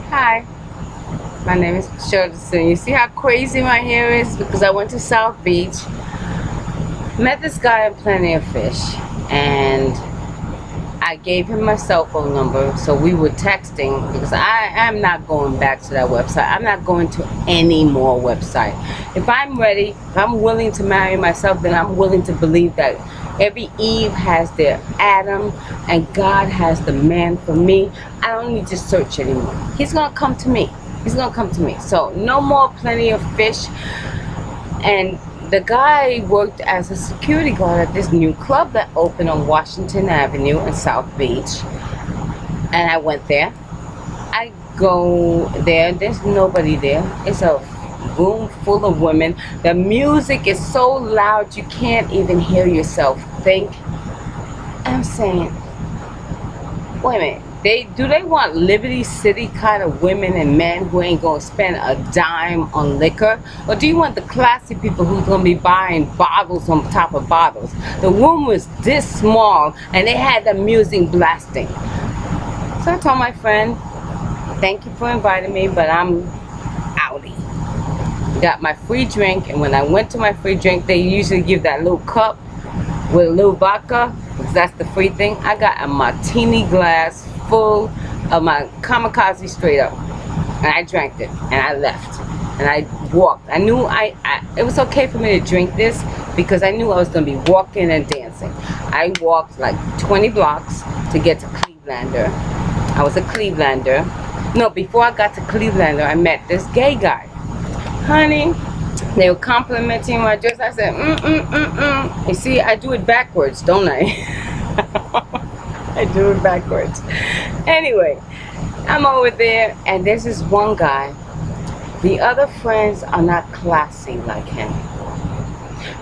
Hi, my name is Shirley. You see how crazy my hair is? Because I went to South Beach, met this guy in Plenty of Fish, and I gave him my cell phone number, so we were texting because I am not going back to that website. I'm not going to any more website. If I'm ready, if I'm willing to marry myself, then I'm willing to believe that every Eve has their Adam and God has the man for me. I don't need to search anymore. He's gonna come to me. He's gonna come to me. So no more Plenty of Fish. And the guy worked as a security guard at this new club that opened on Washington Avenue in South Beach. And I went there. I go there. There's nobody there. It's a room full of women. The music is so loud you can't even hear yourself think. I'm saying, wait a minute. Do they want Liberty City kind of women and men who ain't gonna spend a dime on liquor? Or do you want the classy people who's gonna be buying bottles on top of bottles? The room was this small and they had the music blasting. So I told my friend, thank you for inviting me, but I'm outie. Got my free drink, and when I went to my free drink, they usually give that little cup with a little vodka, because that's the free thing. I got a martini glass full of my kamikaze straight up, and I drank it, and I left, and I walked. I knew it was okay for me to drink this because I knew I was going to be walking and dancing. I walked like 20 blocks to get to Clevelander. I was a Clevelander. No, before I got to Clevelander, I met this gay guy. Honey, they were complimenting my dress. I said, You see, I do it backwards, don't I? I do it backwards. Anyway, I'm over there, and there's this one guy. The other friends are not classy like him.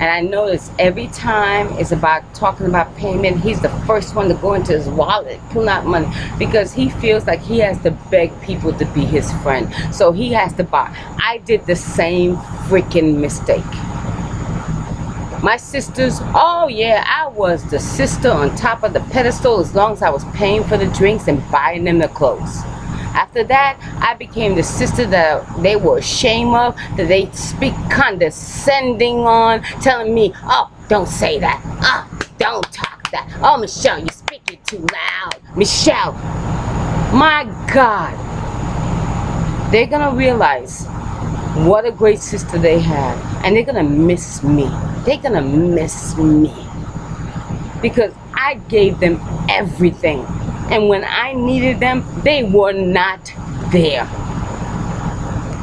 And I notice every time it's about talking about payment, he's the first one to go into his wallet, pull out money, because he feels like he has to beg people to be his friend. So he has to buy. I did the same freaking mistake. My sisters, oh yeah, I was the sister on top of the pedestal as long as I was paying for the drinks and buying them the clothes. After that, I became the sister that they were ashamed of, that they speak condescending on, telling me, oh, don't say that. Oh, don't talk that. Oh, Michelle, you're speaking too loud. Michelle, my God. They're going to realize what a great sister they had, and they're going to miss me. They're going to miss me because I gave them everything. And when I needed them, they were not there.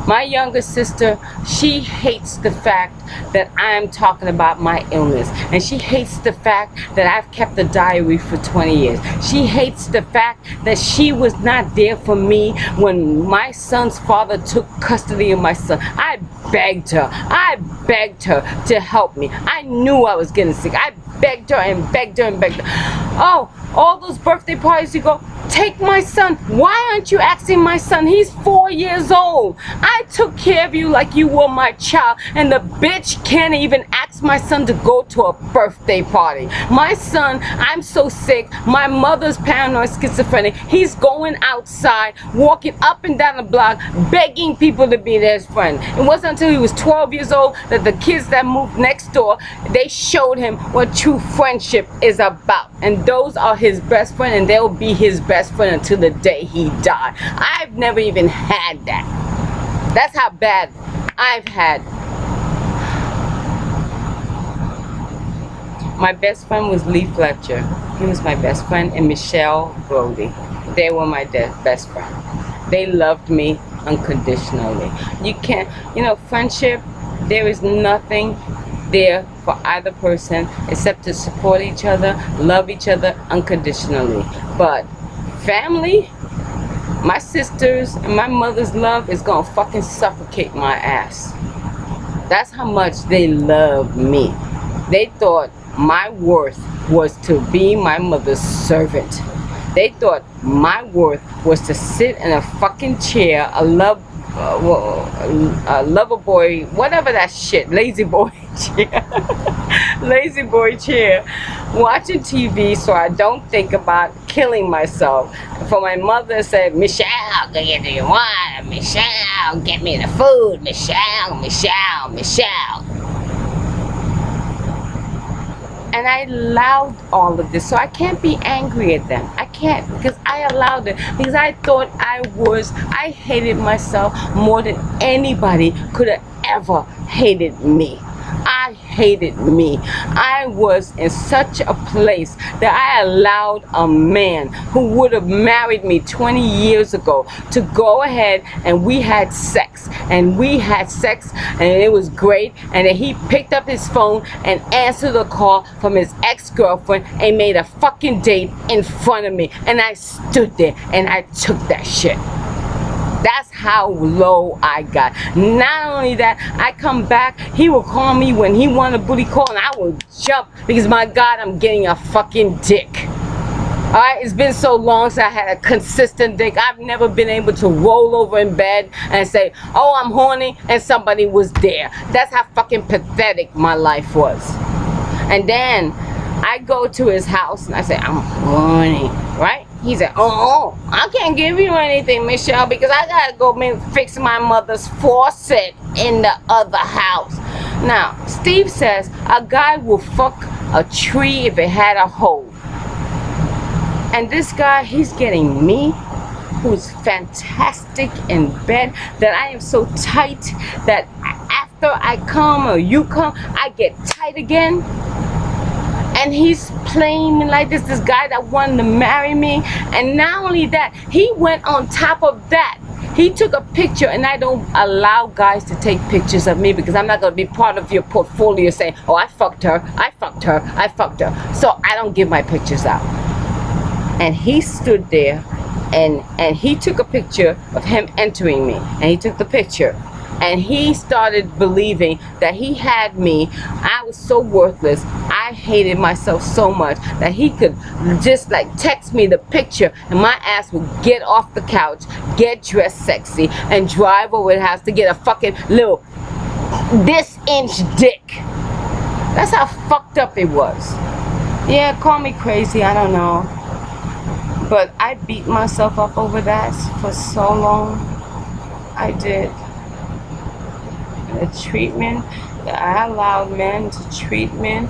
My younger sister, she hates the fact that I'm talking about my illness. And she hates the fact that I've kept a diary for 20 years. She hates the fact that she was not there for me when my son's father took custody of my son. I begged her to help me. I knew I was getting sick. I begged her and begged her and begged her. Oh, all those birthday parties you go, take my son. Why aren't you asking my son? He's 4 years old. I took care of you like you were my child, and the bitch can't even ask my son to go to a birthday party. My son, I'm so sick. My mother's paranoid schizophrenic. He's going outside, walking up and down the block, begging people to be his friend. It wasn't until he was 12 years old that the kids that moved next door, they showed him what true friendship is about. And those are his best friend, and they'll be his best friend until the day he died. I've never even had that. That's how bad I've had. My best friend was Lee Fletcher. He was my best friend, and Michelle Brody. They were my best friend. They loved me unconditionally. You can't, friendship, there is nothing there for either person except to support each other, love each other unconditionally. But family, my sisters and my mother's love is gonna fucking suffocate my ass. That's how much they love me. They thought my worth was to be my mother's servant. They thought my worth was to sit in a fucking chair, a love lover boy, whatever that shit, lazy boy chair, lazy boy chair, watching TV so I don't think about killing myself. For my mother said, Michelle, go get the wine. Michelle, get me the food. Michelle, Michelle, Michelle. And I allowed all of this, so I can't be angry at them. I can't, because I allowed it, because I thought I hated myself more than anybody could have ever hated me. I hated me. I was in such a place that I allowed a man who would have married me 20 years ago to go ahead, and we had sex, and it was great, and then he picked up his phone and answered a call from his ex-girlfriend and made a fucking date in front of me, and I stood there and I took that shit. That's how low I got. Not only that, I come back, he will call me when he want a booty call, and I will jump because, my God, I'm getting a fucking dick. Alright, it's been so long since I had a consistent dick. I've never been able to roll over in bed and say, oh, I'm horny, and somebody was there. That's how fucking pathetic my life was. And then I go to his house and I say, I'm horny, right? He said, oh, I can't give you anything, Michelle, because I gotta go fix my mother's faucet in the other house. Now, Steve says a guy will fuck a tree if it had a hole. And this guy, he's getting me, who's fantastic in bed, that I am so tight that after I come or you come, I get tight again. And he's playing me like this guy that wanted to marry me. And not only that, he went on top of that. He took a picture, and I don't allow guys to take pictures of me because I'm not going to be part of your portfolio saying, oh, I fucked her, I fucked her, I fucked her. So I don't give my pictures out. And he stood there, and he took a picture of him entering me. And he took the picture. And he started believing that he had me. I was so worthless. I hated myself so much that he could just like text me the picture, and my ass would get off the couch, get dressed sexy, and drive over the house to get a fucking little this-inch dick. That's how fucked up it was. Yeah, call me crazy, I don't know. But I beat myself up over that for so long. I did. The treatment that I allowed men to treat men,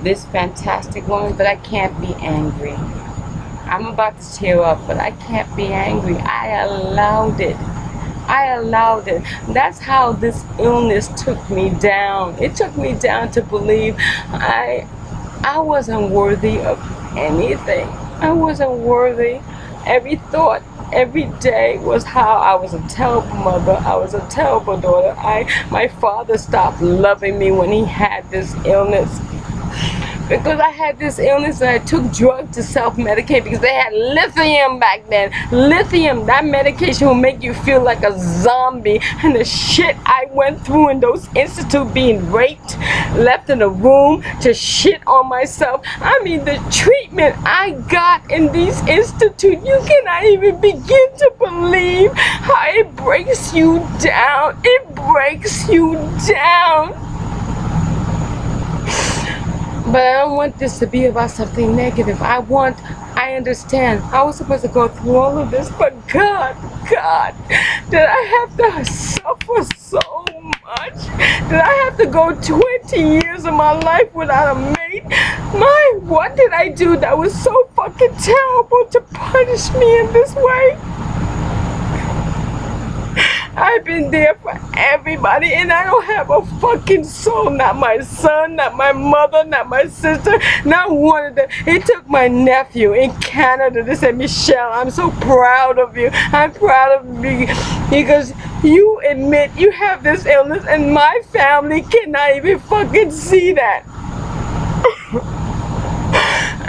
this fantastic woman, but I can't be angry. I'm about to tear up, but I can't be angry. I allowed it. I allowed it. That's how this illness took me down. It took me down to believe I wasn't worthy of anything. I wasn't worthy. Every thought, every day was how I was a terrible mother, I was a terrible daughter. My father stopped loving me when he had this illness. Because I had this illness, and I took drugs to self-medicate because they had lithium back then. Lithium, that medication will make you feel like a zombie. And the shit I went through in those institutes, being raped, left in a room to shit on myself. I mean, the treatment I got in these institutes, you cannot even begin to believe how it breaks you down. It breaks you down. But I don't want this to be about something negative. I understand. I was supposed to go through all of this, but God, did I have to suffer so much? Did I have to go 20 years of my life without a mate? What did I do that was so fucking terrible to punish me in this way? I've been there for everybody, and I don't have a fucking soul. Not my son, not my mother, not my sister, not one of them. It took my nephew in Canada to say, Michelle, I'm so proud of you. I'm proud of you because you admit you have this illness, and my family cannot even fucking see that.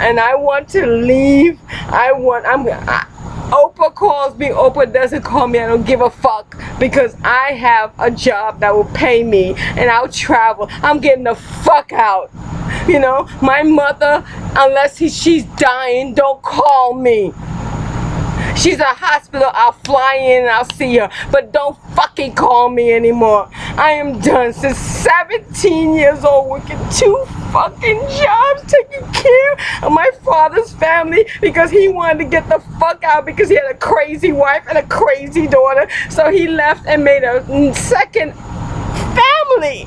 And I want to leave. Oprah calls me, Oprah doesn't call me, I don't give a fuck, because I have a job that will pay me, and I'll travel. I'm getting the fuck out. You know, my mother, unless she's dying, don't call me. She's at a hospital. I'll fly in and I'll see her. But don't fucking call me anymore. I am done. Since 17 years old, working 2 fucking jobs, taking care of my father's family because he wanted to get the fuck out because he had a crazy wife and a crazy daughter. So he left and made a second family.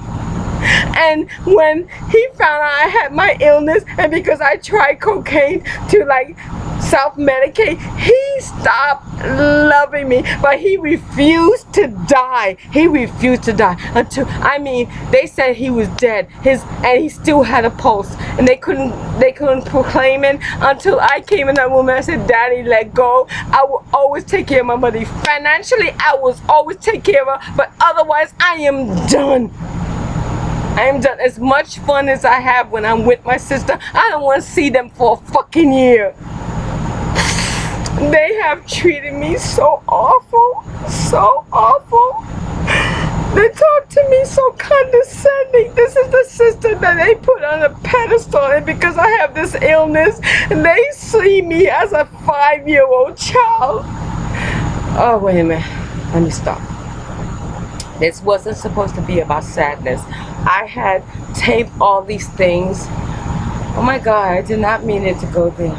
And when he found out I had my illness, and because I tried cocaine to like self-medicate, he stopped loving me. But he refused to die. He refused to die until, I mean, they said he was dead. And he still had a pulse, and they couldn't proclaim it until I came in that room and I said, Daddy, let go. I will always take care of my mother. Financially, I will always take care of her, but otherwise I am done. I am done. As much fun as I have when I'm with my sister, I don't want to see them for a fucking year. They have treated me so awful. So awful. They talk to me so condescending. This is the sister that they put on a pedestal, and because I have this illness, they see me as a 5-year-old child. Oh, wait a minute. Let me stop. This wasn't supposed to be about sadness. I had taped all these things. Oh my God, I did not mean it to go there.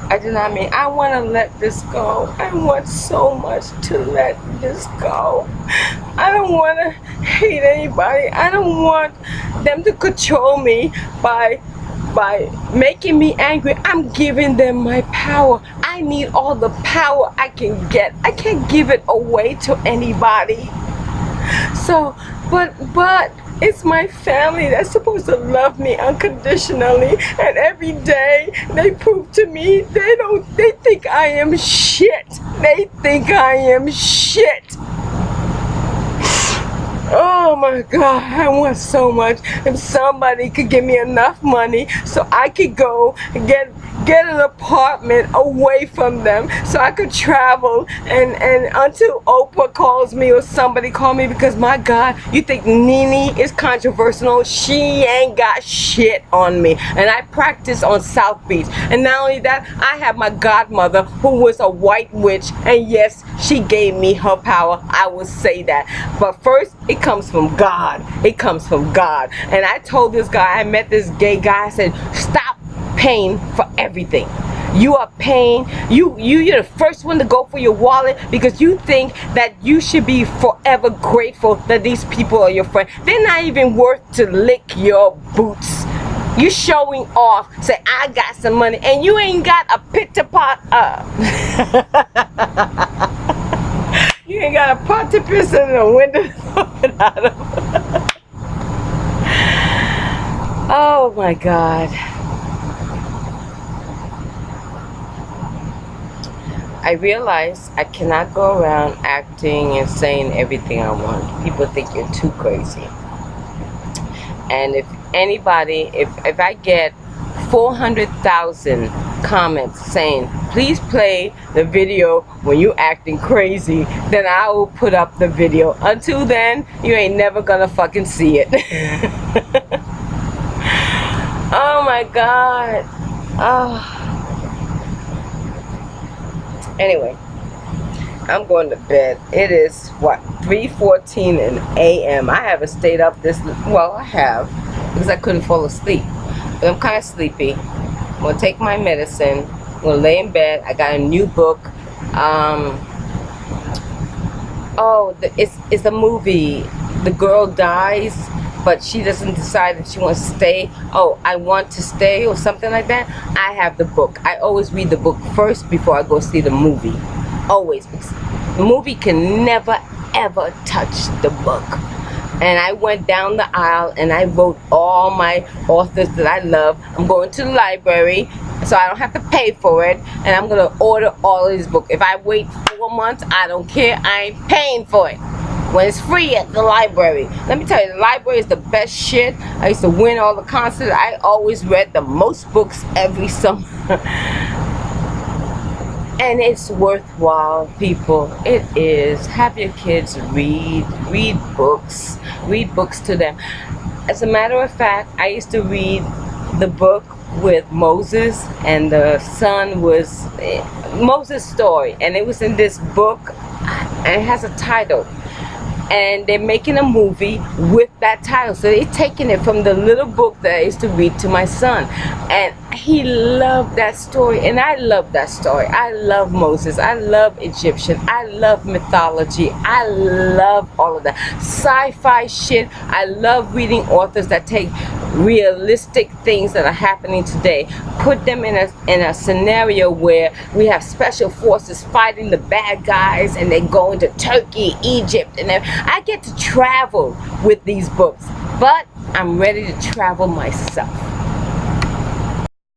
I did not mean, I want to let this go. I want so much to let this go. I don't want to hate anybody. I don't want them to control me by making me angry. I'm giving them my power. I need all the power I can get. I can't give it away to anybody. So, but it's my family that's supposed to love me unconditionally, and every day they prove to me they think I am shit. They think I am shit. Oh my God, I want so much. If somebody could give me enough money so I could go and get an apartment away from them, so I could travel and until Oprah calls me or somebody call me, because my God, you think Nene is controversial? She ain't got shit on me. And I practice on South Beach. And not only that, I have my godmother who was a white witch, and yes, she gave me her power. I will say that. But first, it comes from God. It comes from God. And I told this guy, I met this gay guy, I said, stop paying for everything. You are paying, you're the first one to go for your wallet because you think that you should be forever grateful that these people are your friend. They're not even worth to lick your boots. You showing off, say I got some money, and you ain't got a pit to pot you ain't got a pot to piss in the window out of. Oh my God. I realize I cannot go around acting and saying everything I want. People think you're too crazy. And if anybody, if I get 400,000 comments saying, please play the video when you acting crazy, then I will put up the video. Until then, you ain't never gonna fucking see it. Oh my God. Oh. Anyway, I'm going to bed. It is what, 3:14 a.m. I haven't stayed up this, well, I have, because I couldn't fall asleep. But I'm kind of sleepy. I'm gonna take my medicine. I'm gonna lay in bed. I got a new book. It's a movie. The girl dies, but she doesn't decide if she wants to stay. Oh, I want to stay, or something like that. I have the book. I always read the book first before I go see the movie. Always. The movie can never ever touch the book. And I went down the aisle and I wrote all my authors that I love. I'm going to the library so I don't have to pay for it, and I'm gonna order all of these books. If I wait 4 months, I don't care. I ain't paying for it when it's free at the library. Let me tell you, the library is the best shit. I used to win all the concerts. I always read the most books every summer. And it's worthwhile, people. It is. Have your kids read books to them. As a matter of fact, I used to read the book with Moses, and the son was Moses' story, and it was in this book, and it has a title, and they're making a movie with that title. So they're taking it from the little book that I used to read to my son, and he loved that story, and I love that story. I love Moses, I love Egyptian, I love mythology, I love all of that sci-fi shit. I love reading authors that take realistic things that are happening today, put them in a scenario where we have special forces fighting the bad guys, and they go into Turkey, Egypt, and I get to travel with these books. But I'm ready to travel myself.